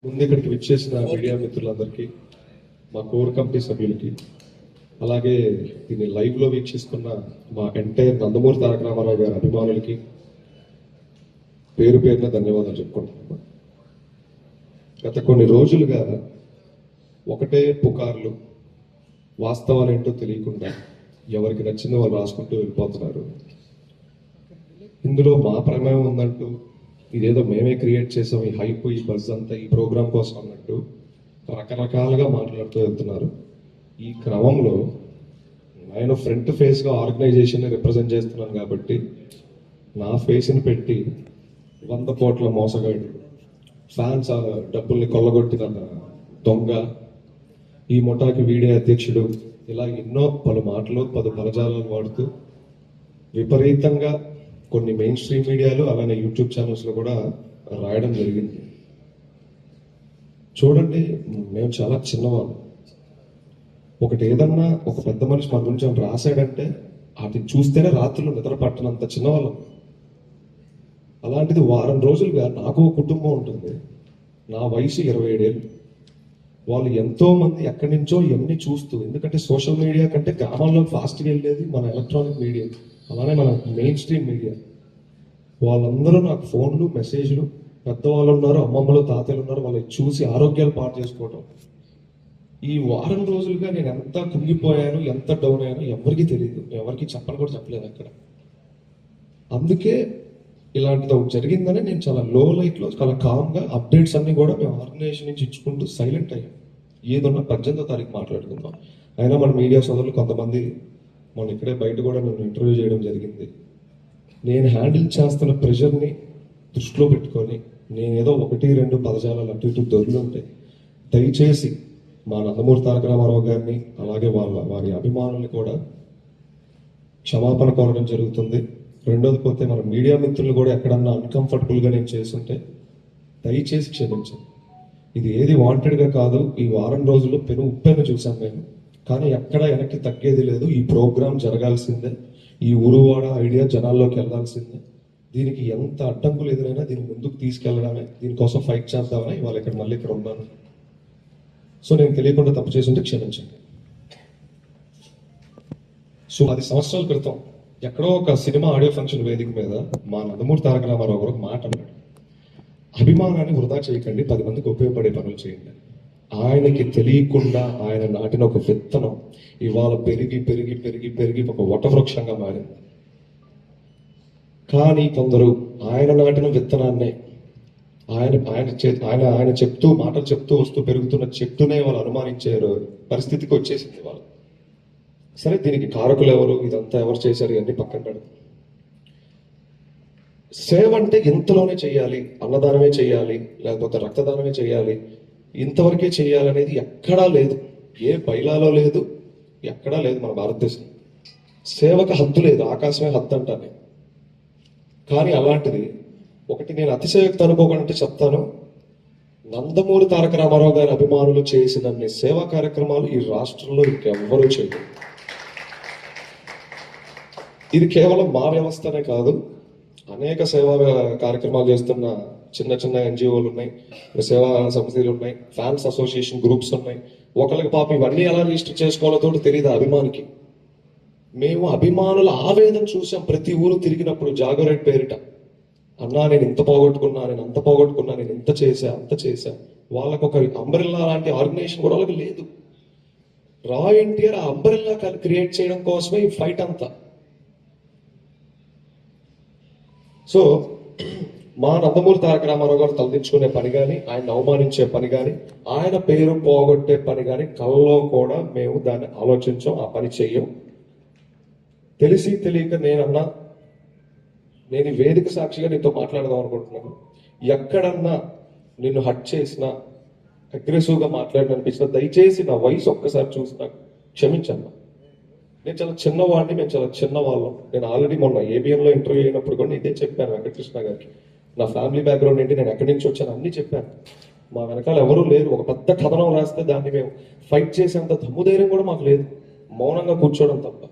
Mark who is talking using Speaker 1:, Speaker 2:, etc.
Speaker 1: ముందు ఇక్కడికి విచ్చేసిన మీడియా మిత్రులందరికీ, మా కోర్ కమిటీ సభ్యులకి, అలాగే దీన్ని లైవ్లో వీక్షిస్తున్న మా ఎంటైర్ నందమూరి తారక రామారావు గారి అభిమానులకి పేరు పేరున ధన్యవాదాలు చెప్పుకుంటున్నాను. గత కొన్ని రోజులుగా ఒకటే పుకార్లు, వాస్తవాలు ఏంటో తెలియకుండా ఎవరికి నచ్చిందో వాళ్ళు రాసుకుంటూ వెళ్ళిపోతున్నారు. ఇందులో మా ప్రమేయం ఉందంటూ, ఇదేదో మేమే క్రియేట్ చేసాం, ఈ హైప్, ఈ బజ్ అంతా ఈ ప్రోగ్రామ్ కోసం అన్నట్టు రకరకాలుగా మాట్లాడుతూ వెళ్తున్నారు. ఈ క్రమంలో నేను ఫ్రంట్ ఫేస్గా ఆర్గనైజేషన్ రిప్రజెంట్ చేస్తున్నాను కాబట్టి నా ఫేస్ని పెట్టి 100 కోట్ల మోసగాడు, ఫ్యాన్స్ డబ్బుల్ని కొల్లగొట్టిన దొంగ, ఈ ముఠాకి వీడే అధ్యక్షుడు, ఇలా ఎన్నో పలు మాటలు, పలు పదజాలాలు వాడుతూ విపరీతంగా కొన్ని మెయిన్ స్ట్రీమ్ మీడియాలు అలానే యూట్యూబ్ ఛానల్స్లో కూడా రాయడం జరిగింది. చూడండి, మేము చాలా చిన్నవాళ్ళం. ఒకటి ఏదన్నా ఒక పెద్ద మనిషి మన గురించి రాశాడంటే వాటిని చూస్తేనే రాత్రులు నిద్ర పట్టనంత చిన్నవాళ్ళం. అలాంటిది వారం రోజులుగా నాకు కుటుంబం ఉంటుంది. నా వయసు 27 ఏళ్ళు. వాళ్ళు ఎంతో మంది ఎక్కడి నుంచో ఎన్ని చూస్తూ, ఎందుకంటే సోషల్ మీడియా కంటే గ్రామాల్లో ఫాస్ట్గా వెళ్ళేది మన ఎలక్ట్రానిక్ మీడియా, అలానే మన మెయిన్ స్ట్రీమ్ మీడియా. వాళ్ళందరూ నాకు ఫోన్లు, మెసేజ్లు, పెద్దవాళ్ళు ఉన్నారు, అమ్మమ్మలు, తాతయ్యలు ఉన్నారు, వాళ్ళని చూసి ఆరోగ్యాలు పాటు చేసుకోవటం. ఈ వారం రోజులుగా నేను ఎంత కుంగిపోయాను, ఎంత డౌన్ అయ్యాను ఎవరికి తెలియదు, ఎవరికి చెప్పని కూడా చెప్పలేదు అక్కడ. అందుకే ఇలాంటిది ఒకటి జరిగిందని నేను చాలా లో లైట్లో చాలా కామ్గా అప్డేట్స్ అన్ని కూడా మేము ఆర్గనైజేషన్ నుంచి ఇచ్చుకుంటూ సైలెంట్ అయ్యాం. ఏదన్నా 18వ తారీఖు మాట్లాడుకుందాం. అయినా మన మీడియా సోదరులు కొంతమంది మొన్న ఇక్కడే బయట కూడా నేను ఇంటర్వ్యూ చేయడం జరిగింది. నేను హ్యాండిల్ చేస్తున్న ప్రెషర్ని దృష్టిలో పెట్టుకొని నేనేదో 1-2 పదజాలాలు అటు ఇటు దొరుకుతుంటే దయచేసి మా నందమూరి తారక రామారావు గారిని అలాగే వారి అభిమానుల్ని కూడా క్షమాపణ కోరడం జరుగుతుంది. రెండోది పోతే మన మీడియా మిత్రులు కూడా ఎక్కడన్నా అన్కంఫర్టబుల్గా నేను చేస్తుంటే దయచేసి క్షమించండి. ఇది ఏది వాంటెడ్గా కాదు. ఈ వారం రోజుల్లో పెను ఉప్పెను చూసాం మేము, కానీ ఎక్కడ వెనక్కి తగ్గేది లేదు. ఈ ప్రోగ్రాం జరగాల్సిందే, ఈ ఊరువాడ ఐడియా జనాల్లోకి వెళ్లాల్సిందే. దీనికి ఎంత అడ్డంకులు ఎదురైనా దీన్ని ముందుకు తీసుకెళ్లడమే, దీనికోసం ఫైట్ చేద్దామని ఇవాళ మళ్ళీ ఇక్కడ ఉన్నాను. సో నేను తెలియకుండా తప్పు చేస్తుంటే క్షమించండి. సో 10 సంవత్సరాల క్రితం ఎక్కడో ఒక సినిమా ఆడియో ఫంక్షన్ వేదిక మీద మా నందమూరి తారక రామారావు గారు ఒక మాట అన్నాడు, అభిమానాన్ని వృధా చేయకండి, 10 మందికి ఉపయోగపడే పనులు చేయండి. ఆయనకి తెలియకుండా ఆయన నాటిన ఒక విత్తనం ఇవాళ పెరిగి పెరిగి పెరిగి పెరిగి ఒక వటవృక్షంగా మారింది. కానీ కొందరు ఆయన నాటిన విత్తనాన్నే ఆయన చెప్తూ మాటలు చెప్తూ వస్తూ పెరుగుతున్న చెట్టునే వాళ్ళు అనుమానించే పరిస్థితికి వచ్చేసింది వాళ్ళు. సరే, దీనికి కారకులు ఎవరు, ఇదంతా ఎవరు చేశారు, ఇవన్నీ పక్కన పెడతాం. సేవ అంటే ఇంతలోనే చేయాలి, అన్నదానమే చేయాలి, లేకపోతే రక్తదానమే చేయాలి, ఇంతవరకే చేయాలనేది ఎక్కడా లేదు. ఏ బైలాలో లేదు, ఎక్కడా లేదు. మన భారతదేశం సేవకు హద్దు లేదు, ఆకాశమే హద్దు అంటాను. కానీ అలాంటిది ఒకటి నేను అతిశయోక్తి అనుకోకుండా చెప్తాను, నందమూరి తారక రామారావు గారి అభిమానులు చేసినన్ని సేవా కార్యక్రమాలు ఈ రాష్ట్రంలో ఇంకెవ్వరూ చేయరు. ఇది కేవలం మా వ్యవస్థనే కాదు, అనేక సేవా కార్యక్రమాలు చేస్తున్న చిన్న చిన్న ఎన్జిఓలు ఉన్నాయి, సేవా సంస్థలు ఉన్నాయి, ఫ్యాన్స్ అసోసియేషన్ గ్రూప్స్ ఉన్నాయి. ఒకరికి పాపం ఇవన్నీ ఎలా రిజిస్టర్ చేసుకోవాలో తెలియదు అభిమానికి. మేము అభిమానుల ఆవేదన చూసాం ప్రతి ఊరు తిరిగినప్పుడు జాగోరేట్ పేరిట. అన్నా నేను ఇంత పోగొట్టుకున్నా, నేను అంత పోగొట్టుకున్నా, నేను ఇంత చేశా అంత చేశా. వాళ్ళకు ఒక అంబరిల్లా లాంటి ఆర్గనైజేషన్ కూడా వాళ్ళకి లేదు. రా ఎన్టీఆర్ ఆ అంబరిల్లా క్రియేట్ చేయడం కోసమే ఈ ఫైట్ అంతా. సో మా నందమూరి తారక రామారావు గారు తలదించుకునే పని కానీ, ఆయన అవమానించే పని కానీ, ఆయన పేరు పోగొట్టే పని కానీ కల్లో కూడా మేము దాన్ని ఆలోచించాం, ఆ పని చెయ్యం. తెలిసి తెలియక నేనన్నా, నేను ఈ వేదిక సాక్షిగా నీతో మాట్లాడదాం అనుకుంటున్నాను. ఎక్కడన్నా నిన్ను హట్ చేసినా, అగ్రెసివ్గా మాట్లాడనిపించినా దయచేసి నా వయసు ఒక్కసారి చూసినా క్షమించన్నా. నేను చాలా చిన్నవాడిని, మేము చాలా చిన్నవాళ్ళం. నేను ఆల్రెడీ మొన్న ఏబిఎన్లో ఇంటర్వ్యూ అయినప్పుడు కూడా ఇదే చెప్పాను వెంకటకృష్ణ గారికి. నా ఫ్యామిలీ బ్యాక్గ్రౌండ్ ఏంటి, నేను ఎక్కడి నుంచి వచ్చాను అన్నీ చెప్పాను. మా వెనకాల ఎవరూ లేరు. ఒక పెద్ద కథనం రాస్తే దాన్ని మేము ఫైట్ చేసేంత దమ్ముధైర్యం కూడా మాకు లేదు, మౌనంగా కూర్చోవడం తప్ప.